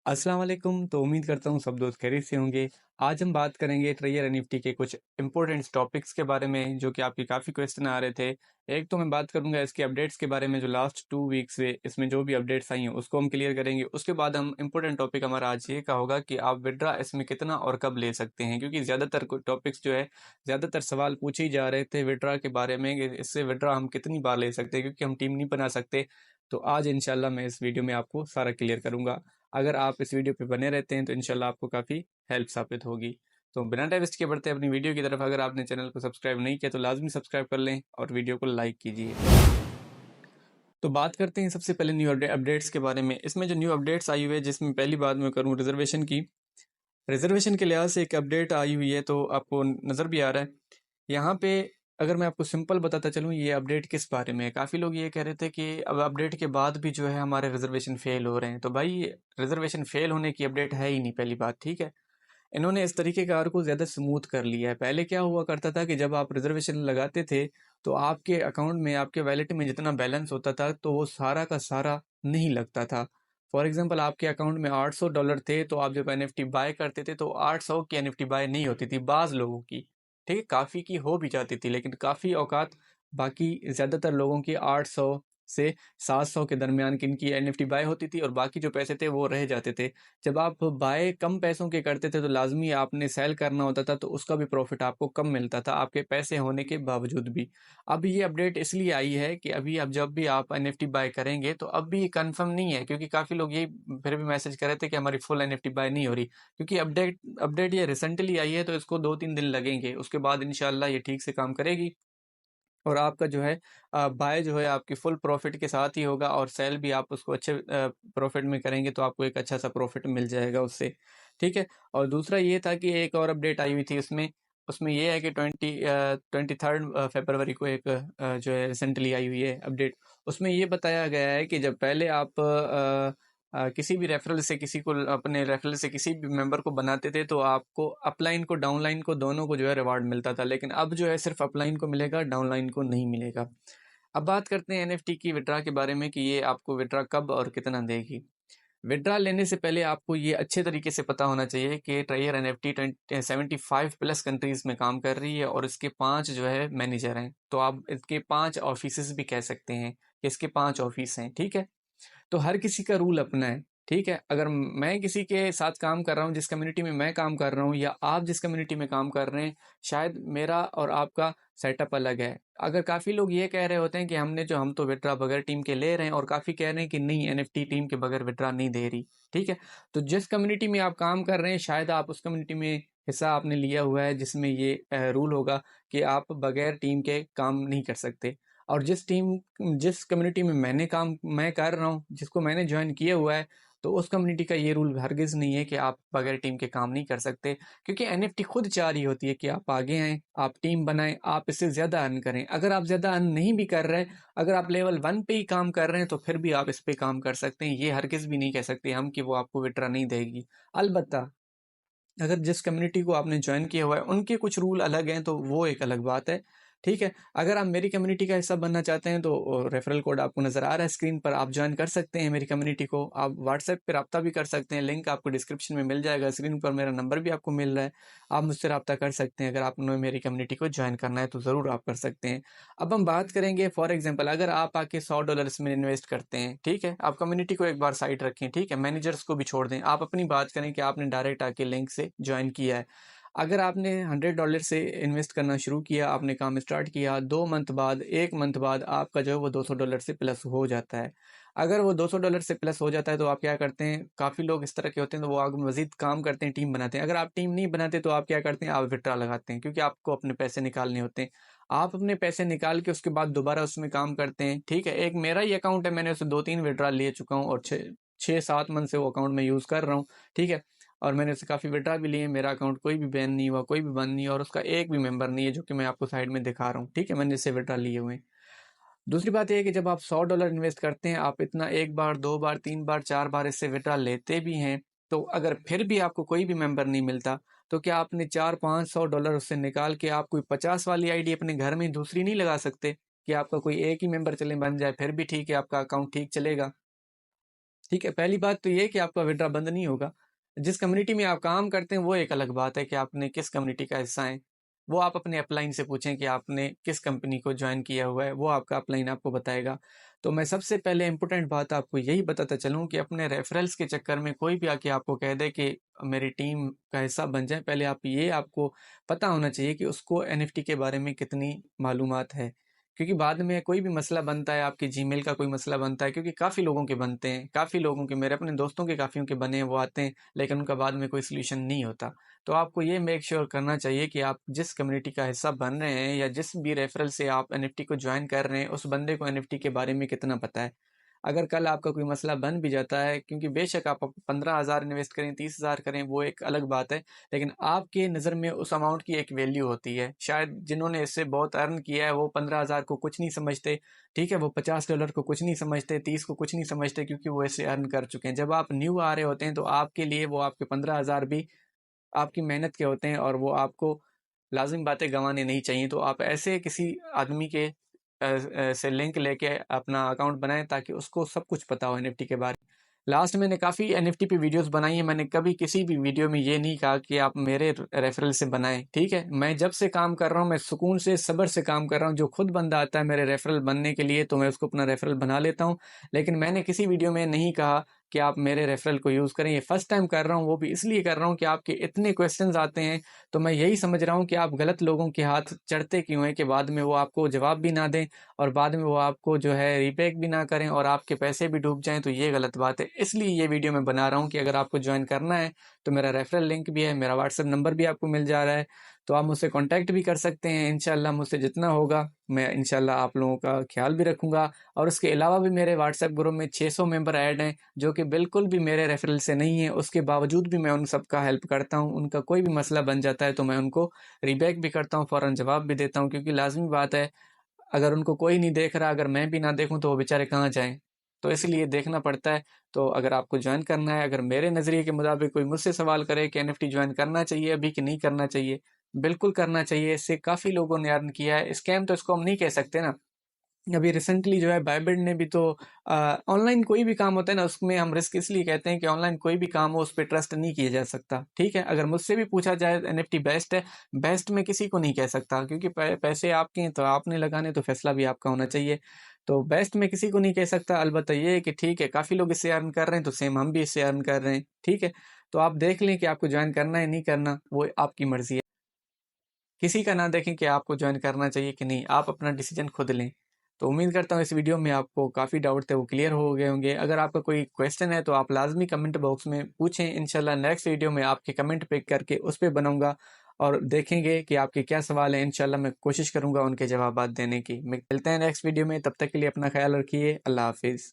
अस्सलाम वालेकुम। तो उम्मीद करता हूँ सब दोस्त खैरियत से होंगे। आज हम बात करेंगे ट्रेजर एनएफटी के कुछ इंपॉर्टेंट टॉपिक्स के बारे में जो कि आपके काफ़ी क्वेश्चन आ रहे थे। एक तो मैं बात करूंगा इसके अपडेट्स के बारे में जो लास्ट 2 वीक्स हुए, इसमें जो भी अपडेट्स आई हैं उसको हम क्लियर करेंगे। उसके बाद हम इंपॉर्टेंट टॉपिक हमारा आज ये का होगा कि आप विड्रा इसमें कितना और कब ले सकते हैं, क्योंकि ज़्यादातर टॉपिक्स जो है, ज़्यादातर सवाल पूछे ही जा रहे थे विड्रा के बारे में कि इससे विड्रा हम कितनी बार ले सकते हैं, क्योंकि हम टीम नहीं बना सकते। तो आज इंशाल्लाह मैं इस वीडियो में आपको सारा क्लियर करूंगा। अगर आप इस वीडियो पे बने रहते हैं तो इंशाल्लाह आपको काफ़ी हेल्प साबित होगी। तो बिना टाइम वेस्ट के बढ़ते हैं अपनी वीडियो की तरफ। अगर आपने चैनल को सब्सक्राइब नहीं किया तो लाजमी सब्सक्राइब कर लें और वीडियो को लाइक कीजिए। तो बात करते हैं सबसे पहले न्यू अपडेट्स के बारे में। इसमें जो न्यू अपडेट्स आई हुई है, जिसमें पहली बात मैं करूँ रिजर्वेशन की। रिजर्वेशन के लिहाज से एक अपडेट आई हुई है, तो आपको नज़र भी आ रहा है यहाँ पे। अगर मैं आपको सिंपल बताता चलूँ ये अपडेट किस बारे में है। काफ़ी लोग ये कह रहे थे कि अब अपडेट के बाद भी जो है हमारे रिजर्वेशन फेल हो रहे हैं। तो भाई, रिजर्वेशन फेल होने की अपडेट है ही नहीं, पहली बात, ठीक है। इन्होंने इस तरीके कार को ज़्यादा स्मूथ कर लिया है। पहले क्या हुआ करता था कि जब आप रिजर्वेशन लगाते थे तो आपके अकाउंट में, आपके वैलेट में जितना बैलेंस होता था तो वो सारा का सारा नहीं लगता था। फॉर एग्जांपल, आपके अकाउंट में $800 थे, तो आप जब एनएफटी बाय करते थे तो 800 की एनएफटी बाय नहीं होती थी बाज़ लोगों की। ठीक है, काफ़ी की हो भी जाती थी, लेकिन काफ़ी औकात बाकी ज़्यादातर लोगों की 800 से 700 के दरमियान की इनकी एनएफटी बाय होती थी, और बाकी जो पैसे थे वो रह जाते थे। जब आप बाय कम पैसों के करते थे तो लाजमी आपने सेल करना होता था, तो उसका भी प्रॉफिट आपको कम मिलता था, आपके पैसे होने के बावजूद भी। अब ये अपडेट इसलिए आई है कि अभी अब जब भी आप एनएफटी बाय करेंगे तो अब भी ये कंफर्म नहीं है, क्योंकि काफ़ी लोग यही फिर भी मैसेज कर रहे थे कि हमारी फुल एनएफटी बाय नहीं हो रही, क्योंकि अपडेट ये रिसेंटली आई है, तो इसको 2-3 दिन लगेंगे। उसके बाद इंशाल्लाह ये ठीक से काम करेगी और आपका जो है बाय जो है आपकी फुल प्रॉफिट के साथ ही होगा, और सेल भी आप उसको अच्छे प्रॉफिट में करेंगे तो आपको एक अच्छा सा प्रॉफिट मिल जाएगा उससे। ठीक है। और दूसरा ये था कि एक और अपडेट आई हुई थी उसमें। उसमें ये है कि 23 फरवरी को एक जो है रिसेंटली आई हुई है अपडेट। उसमें ये बताया गया है कि जब पहले आप किसी भी रेफरल से किसी को, अपने रेफरल से किसी भी मेंबर को बनाते थे तो आपको अपलाइन को डाउनलाइन को दोनों को जो है रिवार्ड मिलता था, लेकिन अब जो है सिर्फ अपलाइन को मिलेगा, डाउनलाइन को नहीं मिलेगा। अब बात करते हैं एनएफटी की विड्रा के बारे में कि ये आपको विड्रा कब और कितना देगी। विड्रा लेने से पहले आपको ये अच्छे तरीके से पता होना चाहिए कि ट्रायर एनएफटी 75+ कंट्रीज में काम कर रही है और इसके 5 जो है मैनेजर हैं। तो आप इसके 5 ऑफिस भी कह सकते हैं कि इसके 5 ऑफिस हैं, ठीक है। तो हर किसी का रूल अपना है, ठीक है। अगर मैं किसी के साथ काम कर रहा हूँ, जिस कम्युनिटी में मैं काम कर रहा हूँ, या आप जिस कम्युनिटी में काम कर रहे हैं, शायद मेरा और आपका सेटअप अलग है। अगर काफ़ी लोग ये कह रहे होते हैं कि हम तो विड्रा बगैर टीम के ले रहे हैं, और काफ़ी कह रहे हैं कि नहीं, एनएफटी टीम के बगैर विड्रा नहीं दे रही, ठीक है। तो जिस कम्युनिटी में आप काम कर रहे हैं, शायद आप उस कम्युनिटी में हिस्सा आपने लिया हुआ है जिसमें ये रूल होगा कि आप बगैर टीम के काम नहीं कर सकते। और जिस कम्युनिटी में मैं कर रहा हूँ, जिसको मैंने ज्वाइन किया हुआ है, तो उस कम्युनिटी का ये रूल हरगिज़ नहीं है कि आप बगैर टीम के काम नहीं कर सकते, क्योंकि एनएफटी खुद चाह रही होती है कि आप आगे आएँ, आप टीम बनाएं, आप इससे ज़्यादा अर्न करें। अगर आप ज़्यादा अर्न नहीं भी कर रहे, अगर आप लेवल 1 पे ही काम कर रहे हैं, तो फिर भी आप इस पे काम कर सकते हैं। ये हरगिज़ भी नहीं कह सकते हम कि वो आपको विड्रा नहीं देगी। अलबत्ता अगर जिस कम्युनिटी को आपने ज्वाइन किया हुआ है उनके कुछ रूल अलग हैं, तो वो एक अलग बात है, ठीक है। अगर आप मेरी कम्युनिटी का हिस्सा बनना चाहते हैं तो रेफरल कोड आपको नज़र आ रहा है स्क्रीन पर, आप ज्वाइन कर सकते हैं मेरी कम्युनिटी को। आप व्हाट्सएप पर रब्ता भी कर सकते हैं, लिंक आपको डिस्क्रिप्शन में मिल जाएगा, स्क्रीन पर मेरा नंबर भी आपको मिल रहा है। आप मुझसे रब्ता कर सकते हैं। अगर आपने मेरी कम्युनिटी को ज्वाइन करना है तो ज़रूर आप कर सकते हैं। अब हम बात करेंगे, फॉर एग्जाम्पल, अगर आप आके $100 में इन्वेस्ट करते हैं, ठीक है, आप कम्युनिटी को एक बार साइड रखें, ठीक है, मैनेजर्स को भी छोड़ दें, आप अपनी बात करें कि आपने डायरेक्ट आके लिंक से ज्वाइन किया है। अगर आपने $100 से इन्वेस्ट करना शुरू किया, आपने काम स्टार्ट किया, 2 मंथ बाद, 1 मंथ बाद आपका जो है वो $200 से प्लस हो जाता है। अगर वो $200 से प्लस हो जाता है तो आप क्या करते हैं, काफ़ी लोग इस तरह के होते हैं, तो वो आगे मज़ीद काम करते हैं, टीम बनाते हैं। अगर आप टीम नहीं बनाते तो आप क्या करते हैं, आप विड्रा लगाते हैं, क्योंकि आपको अपने पैसे निकालने होते हैं। आप अपने पैसे निकाल के उसके बाद दोबारा उसमें काम करते हैं, ठीक है। एक मेरा ही अकाउंट है, मैंने उसे 2-3 विड्रा ले चुका हूँ, और 6-7 मंथ से वो अकाउंट में यूज़ कर रहा हूँ, ठीक है। और मैंने उससे काफ़ी विड्रा भी लिए। मेरा अकाउंट कोई भी बैन नहीं हुआ, कोई भी बंद नहीं हुआ, और उसका एक भी मेंबर नहीं है, जो कि मैं आपको साइड में दिखा रहा हूँ, ठीक है। मैंने इससे विड्रा लिए हुए हैं। दूसरी बात यह है कि जब आप $100 इन्वेस्ट करते हैं, आप इतना 1 बार, 2 बार, 3 बार, 4 बार इससे विड्रा लेते भी हैं, तो अगर फिर भी आपको कोई भी मेंबर नहीं मिलता, तो क्या आपने 400-500 उससे निकाल के आप कोई 50 वाली आईडी अपने घर में दूसरी नहीं लगा सकते कि आपका कोई एक ही मेंबर चले बन जाए, फिर भी ठीक है, आपका अकाउंट ठीक चलेगा। ठीक है, पहली बात तो ये है कि आपका विड्रा बंद नहीं होगा। जिस कम्युनिटी में आप काम करते हैं वो एक अलग बात है कि आपने किस कम्युनिटी का हिस्सा हैं। वो आप अपने अपलाइन से पूछें कि आपने किस कंपनी को जॉइन किया हुआ है, वो आपका अपलाइन आपको बताएगा। तो मैं सबसे पहले इम्पोर्टेंट बात आपको यही बताता चलूँ कि अपने रेफरल्स के चक्कर में कोई भी आके आपको कह दे कि मेरी टीम का हिस्सा बन जाए, पहले आपको पता होना चाहिए कि उसको एनएफटी के बारे में कितनी मालूमात है। क्योंकि बाद में कोई भी मसला बनता है, आपकी जीमेल का कोई मसला बनता है, क्योंकि काफ़ी लोगों के बनते हैं, काफ़ी लोगों के, मेरे अपने दोस्तों के काफ़ियों के बने हैं, वो आते हैं लेकिन उनका बाद में कोई सोल्यूशन नहीं होता। तो आपको ये मेक श्योर करना चाहिए कि आप जिस कम्युनिटी का हिस्सा बन रहे हैं या जिस भी रेफरल से आप एनएफटी को ज्वाइन कर रहे हैं, उस बंदे को एनएफटी के बारे में कितना पता है। अगर कल आपका कोई मसला बन भी जाता है, क्योंकि बेशक आप 15,000 इन्वेस्ट करें, 30,000 करें, वो एक अलग बात है, लेकिन आपके नज़र में उस अमाउंट की एक वैल्यू होती है। शायद जिन्होंने इससे बहुत अर्न किया है वो 15,000 को कुछ नहीं समझते, ठीक है, वो $50 को कुछ नहीं समझते, 30 को कुछ नहीं समझते, क्योंकि वो इससे अर्न कर चुके हैं। जब आप न्यू आ रहे होते हैं तो आपके लिए वो आपके 15,000 भी आपकी मेहनत के होते हैं और वो आपको लाजिम बातें गंवाने नहीं चाहिए। तो आप ऐसे किसी आदमी के से लिंक लेके अपना अकाउंट बनाएं ताकि उसको सब कुछ पता हो एनएफटी के बारे में। लास्ट मैंने काफ़ी एनएफटी पे वीडियोस बनाई है, मैंने कभी किसी भी वीडियो में ये नहीं कहा कि आप मेरे रेफरल से बनाएं, ठीक है। मैं जब से काम कर रहा हूँ मैं सुकून से सब्र से काम कर रहा हूँ। जो खुद बंदा आता है मेरे रेफरल बनने के लिए तो मैं उसको अपना रेफरल बना लेता हूँ, लेकिन मैंने किसी वीडियो में नहीं कहा कि आप मेरे रेफरल को यूज़ करें। ये फर्स्ट टाइम कर रहा हूँ, वो भी इसलिए कर रहा हूँ कि आपके इतने क्वेश्चंस आते हैं, तो मैं यही समझ रहा हूँ कि आप गलत लोगों के हाथ चढ़ते क्यों हैं कि बाद में वो आपको जवाब भी ना दें और बाद में वो आपको जो है रीबैक भी ना करें और आपके पैसे भी डूब जाएं। तो ये गलत बात है, इसलिए ये वीडियो मैं बना रहा हूँ कि अगर आपको ज्वाइन करना है तो मेरा रेफरल लिंक भी है, मेरा व्हाट्सएप नंबर भी आपको मिल जा रहा है, तो आप मुझसे कांटेक्ट भी कर सकते हैं। इंशाल्लाह मुझसे जितना होगा मैं इंशाल्लाह आप लोगों का ख्याल भी रखूंगा। और उसके अलावा भी मेरे व्हाट्सएप ग्रुप में 600 मेंबर ऐड हैं जो कि बिल्कुल भी मेरे रेफरल से नहीं है, उसके बावजूद भी मैं उन सबका हेल्प करता हूँ। उनका कोई भी मसला बन जाता है तो मैं उनको रीबैक भी करता हूँ, फ़ौरन जवाब भी देता हूँ, क्योंकि लाजमी बात है अगर उनको कोई नहीं देख रहा, अगर मैं भी ना देखूं तो वो बेचारे कहाँ जाएं। तो इसलिए देखना पड़ता है। तो अगर आपको ज्वाइन करना है, अगर मेरे नज़रिए के मुताबिक कोई मुझसे सवाल करे कि एनएफटी ज्वाइन करना चाहिए अभी कि नहीं करना चाहिए, बिल्कुल करना चाहिए। इससे काफ़ी लोगों ने अर्न किया है। स्कैम तो इसको हम नहीं कह सकते ना। अभी रिसेंटली जो है बाइबिट ने भी तो ऑनलाइन कोई भी काम होता है ना उसमें हम रिस्क इसलिए कहते हैं कि ऑनलाइन कोई भी काम हो उस पर ट्रस्ट नहीं किया जा सकता, ठीक है। अगर मुझसे भी पूछा जाए एनएफटी बेस्ट है, बेस्ट मैं किसी को नहीं कह सकता, क्योंकि पैसे आपके हैं तो आपने लगाने, तो फैसला भी आपका होना चाहिए। तो बेस्ट मैं किसी को नहीं कह सकता, अलबत्ता ये है कि ठीक है काफ़ी लोग इससे अर्न कर रहे हैं तो सेम हम भी इससे अर्न कर रहे हैं, ठीक है। तो आप देख लें कि आपको ज्वाइन करना है नहीं करना, वो आपकी मर्जी है। किसी का ना देखें कि आपको ज्वाइन करना चाहिए कि नहीं, आप अपना डिसीजन खुद लें। तो उम्मीद करता हूँ इस वीडियो में आपको काफ़ी डाउट थे वो क्लियर हो गए होंगे। अगर आपका कोई क्वेश्चन है तो आप लाजमी कमेंट बॉक्स में पूछें, इंशाल्लाह नेक्स्ट वीडियो में आपके कमेंट पिक करके उस पर बनाऊंगा और देखेंगे कि आपके क्या सवाल हैं। इंशाल्लाह मैं कोशिश करूंगा उनके जवाब देने की। मिलते हैं नेक्स्ट वीडियो में, तब तक के लिए अपना ख्याल रखिए। अल्लाह हाफिज़।